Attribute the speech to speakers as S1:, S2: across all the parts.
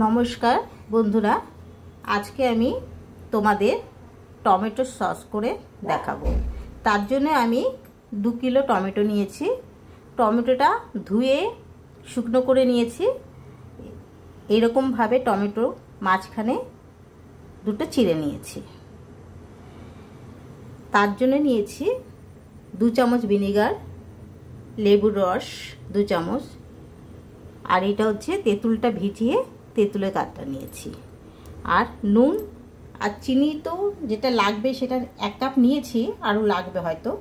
S1: নমস্কার বন্ধুরা, আজকে আমি তোমাদের টমেটো সস করে দেখাবো। তার জন্য আমি 2 কিলো টমেটো নিয়েছি। টমেটোটা ধুয়ে শুকনো করে নিয়েছি। এরকম ভাবে টমেটো মাঝখানে দুটো চিড়ে নিয়েছি। তার জন্য নিয়েছি 2 চামচ ভিনেগার, লেবুর রস 2 চামচ, আর এটা হচ্ছে তেঁতুলটা ভিজিয়ে তেঁতুলের কাঠটা নিয়েছি, আর নুন আর চিনি তো যেটা লাগবে সেটা 1 কাপ নিয়েছি, আরও লাগবে হয়তো।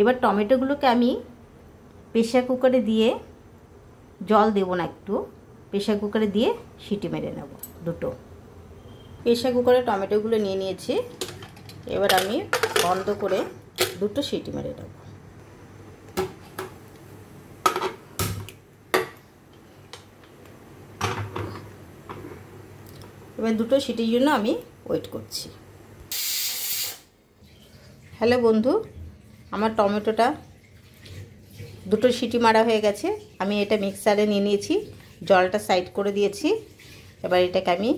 S1: এবার টমেটোগুলোকে আমি প্রেসার কুকারে দিয়ে, জল দেবো না, একটু প্রেসার কুকারে দিয়ে সিটি মেরে নেব দুটো। প্রেসার কুকারে টমেটোগুলো নিয়ে নিয়েছি। এবার আমি বন্ধ করে দুটো সিটি মেরে নেব। এবার দুটো সিটির জন্য আমি ওয়েট করছি। হ্যালো বন্ধু, আমার টমেটোটা দুটো সিটি মারা হয়ে গেছে। আমি এটা মিক্সারে নিয়ে নিয়েছি, জলটা সাইড করে দিয়েছি। এবার এটাকে আমি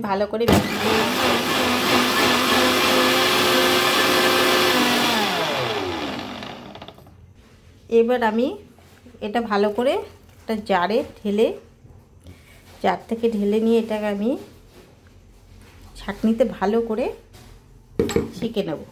S1: ভালো করে এবার আমি এটা ভালো করে একটা জারে ঢেলে, জার থেকে ঢেলে নিয়ে এটাকে আমি ছাঁকনিতে ভালো করে ছেঁকে নেব।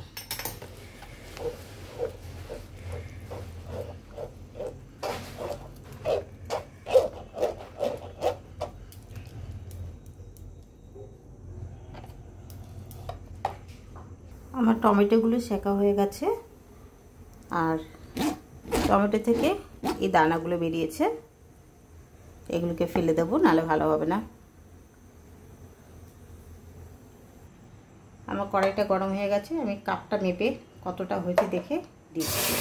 S1: আমার টমেটোগুলো সেকা হয়ে গেছে, আর টমেটো থেকে এই দানাগুলো বেরিয়েছে, এগুলোকে ফেলে দেবো, নাহলে ভালো হবে না। আমার কড়াইটা গরম হয়ে গেছে, আমি কাপটা মেপে কতটা হয়েছে দেখে দিচ্ছি।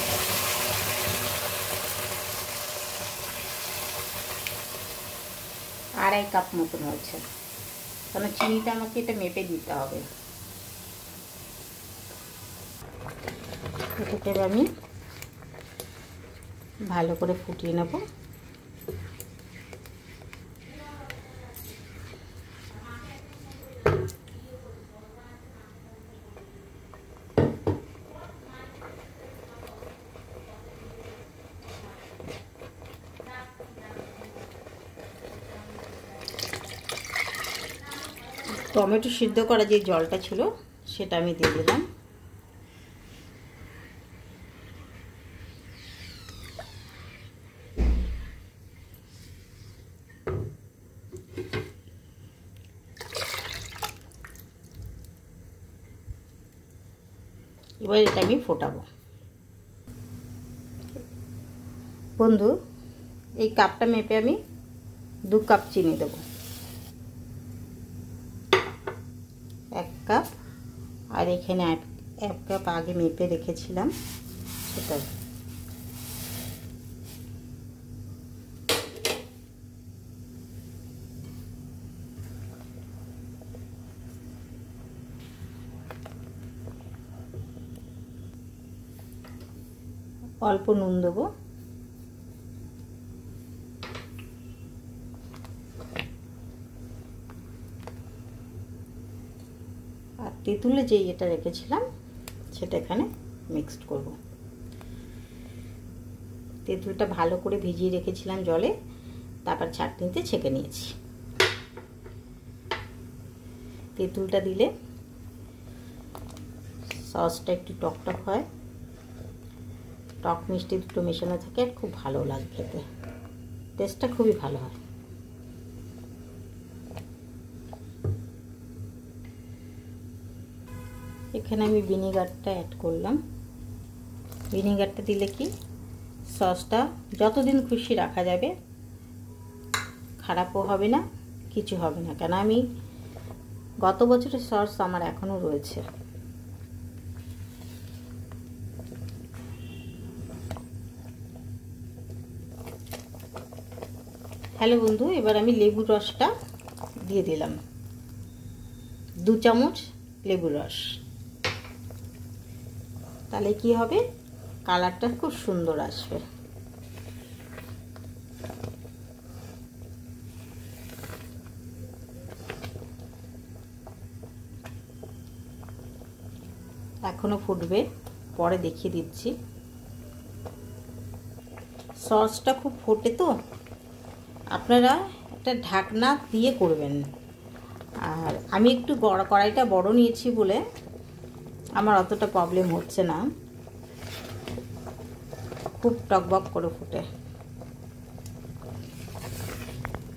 S1: আড়াই কাপ মতন হয়েছে, কারণ চিনিটা আমাকে এটা মেপে দিতে হবে। এটাকে আমি ভালো করে ফুটিয়ে নেব। টমেটো সিদ্ধ করা যে জলটা ছিল সেটা আমি দিয়ে দিলাম। এবার এটা আমি ফোটাবো। বন্ধু, এই কাপটা মেপে আমি 2 কাপ চিনি দেবো। 1 কাপ, আর এখানে 1 কাপ আগে মেপে রেখেছিলাম সেটা। অল্প নুন দেবো, আর তেঁতুলে যে এটা রেখেছিলাম সেটা এখানে মিক্সড করব। তেঁতুলটা ভালো করে ভিজিয়ে রেখেছিলাম জলে, তারপর ছাঁকনিতে ছেঁকে নিয়েছি। তেঁতুলটা দিলে সসটা একটু টকটক হয়, টক মিষ্টি দুটো মেশানো থাকে, আর খুব ভালো লাগে খেতে, টেস্টটা খুবই ভালো হয়। এখানে আমি ভিনেগারটা অ্যাড করলাম। ভিনেগারটা দিলে কি সসটা যতদিন খুশি রাখা যাবে, খারাপও হবে না, কিছু হবে না, কেন আমি গত বছরের সস আমার এখনও রয়েছে। হ্যালো বন্ধু, এবার আমি লেবুর রসটা দিয়ে দিলাম, 2 চামচ লেবুর রস। তাহলে কি হবে, কালারটা খুব সুন্দর আসবে। এখনো ফুটবে, পরে দেখিয়ে দিচ্ছি। সসটা খুব ফোটে তো, আপনারা একটা ঢাকনা দিয়ে করবেন। আর আমি একটু কড়াইটা বড় নিয়েছি বলে আমার অতটা প্রবলেম হচ্ছে না, খুব টকবক করে ফুটে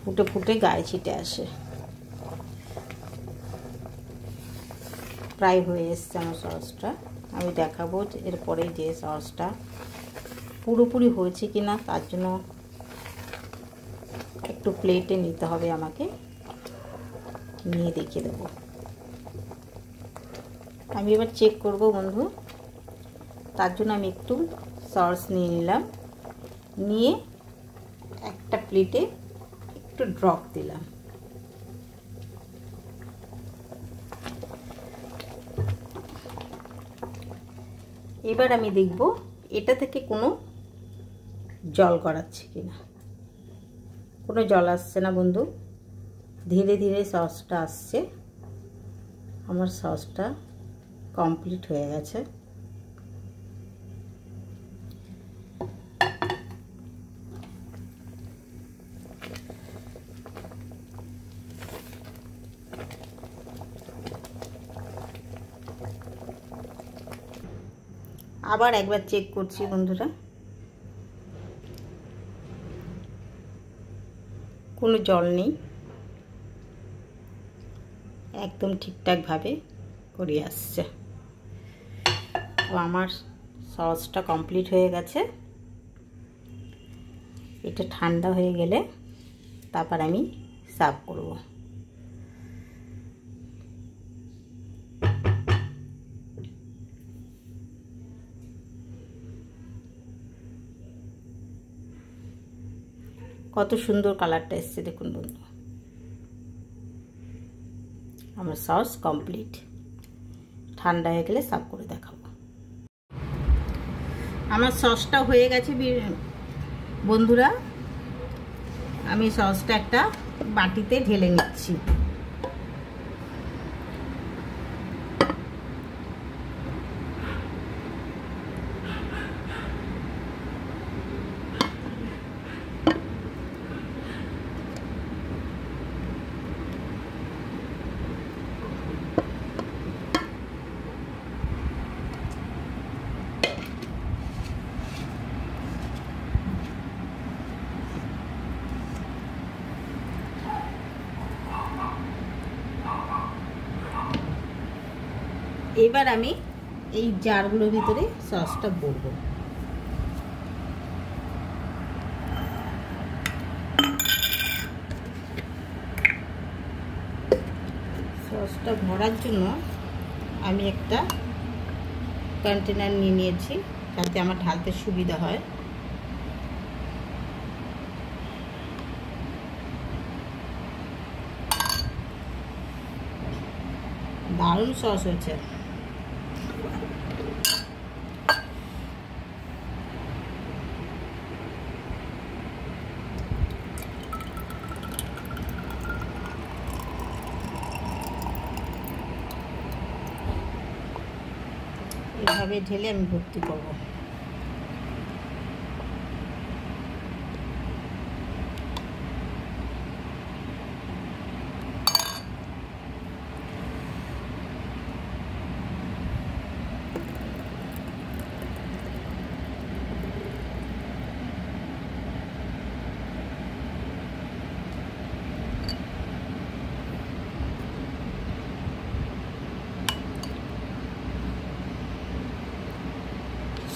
S1: ফুটে ফুটে গায়ে ছিটে আসে। প্রায় হয়ে এসছে আমার সসটা। আমি দেখাবো এরপরে যে সসটা পুরোপুরি হয়েছে কিনা, তার জন্য একটু প্লেটে নিতে হবে আমাকে, নিয়ে দেখিয়ে দেবো। আমি এবার চেক করব বন্ধু, তার জন্য আমি একটু সস নিয়ে নিলাম, নিয়ে একটা প্লেটে একটু ড্রপ দিলাম। এবার আমি দেখব এটা থেকে কোনো জল গড়াচ্ছে কিনা। কোনো জল আসছে না বন্ধু, ধীরে ধীরে সসটা আসছে। আমার সসটা কমপ্লিট হয়ে গেছে। আবার একবার চেক করছি বন্ধুরা, কোনো জল নেই, একদম ঠিকঠাকভাবে করে আসছে। তো আমার সসটা কমপ্লিট হয়ে গেছে। এটা ঠান্ডা হয়ে গেলে তারপর আমি সার্ভ করব। কত সুন্দর কালারটা এসছে দেখুন বন্ধু। আমার সস কমপ্লিট, ঠান্ডা হয়ে গেলে সার্ভ করে দেখাবো। আমার সসটা হয়ে গেছে বন্ধুরা। আমি সসটা একটা বাটিতে ঢেলে নিচ্ছি। এবার আমি এই জারগুলোর ভিতরে সসটা ভরবো। সসটা ভরার জন্য আমি একটা কন্টেনার নিয়ে নিয়েছি, যাতে আমার ঢালতে সুবিধা হয়। দারুণ সস হয়েছে। এভাবে ঢেলে আমি ভর্তি করবো।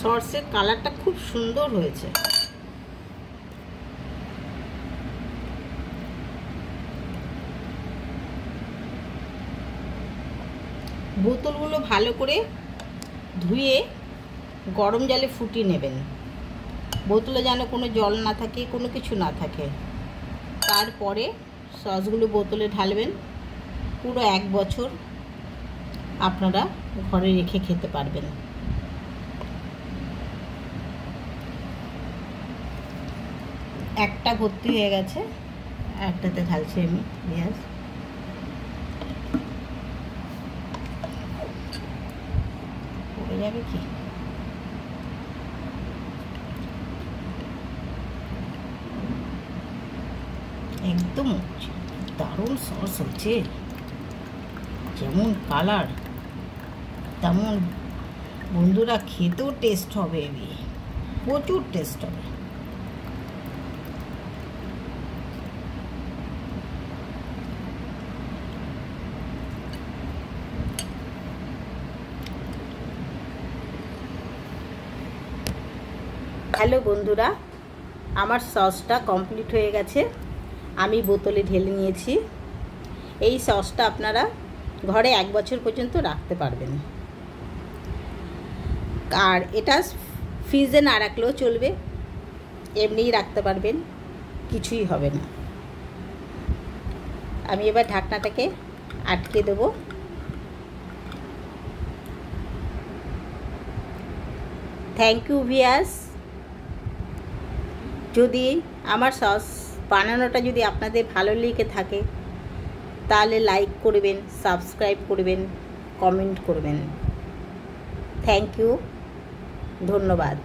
S1: সসের কালারটা খুব সুন্দর হয়েছে। বোতলগুলো ভালো করে ধুয়ে গরম জলে ফুটিয়ে নেবেন। বোতলে যেন কোনো জল না থাকে, কোনো কিছু না থাকে, তারপরে সসগুলো বোতলে ঢালবেন। পুরো 1 বছর আপনারা ঘরে রেখে খেতে পারবেন। একটা ভর্তি হয়ে গেছে, একটাতে ঢালছি আমি পেঁয়াজ। পড়ে যাবে কি? একদম দারুণ সস হচ্ছে, যেমন কালার তেমন বন্ধুরা খেতেও টেস্ট হবে, প্রচুর টেস্ট হবে। হ্যালো বন্ধুরা, আমার সসটা কমপ্লিট হয়ে গেছে, আমি বোতলে ঢেলে নিয়েছি। এই সসটা আপনারা ঘরে 1 বছর পর্যন্ত রাখতে পারবেন, আর এটা ফ্রিজে না রাখলেও চলবে, এমনিই রাখতে পারবেন, কিছুই হবে না। আমি এবার ঢাকনাটাকে আটকে দেবো। Thank you viewers. যদি আমার সস বানানোটা যদি আপনাদের ভালো লেগে থাকে তাহলে লাইক করবেন, সাবস্ক্রাইব করবেন, কমেন্ট করবেন। থ্যাংক ইউ, ধন্যবাদ।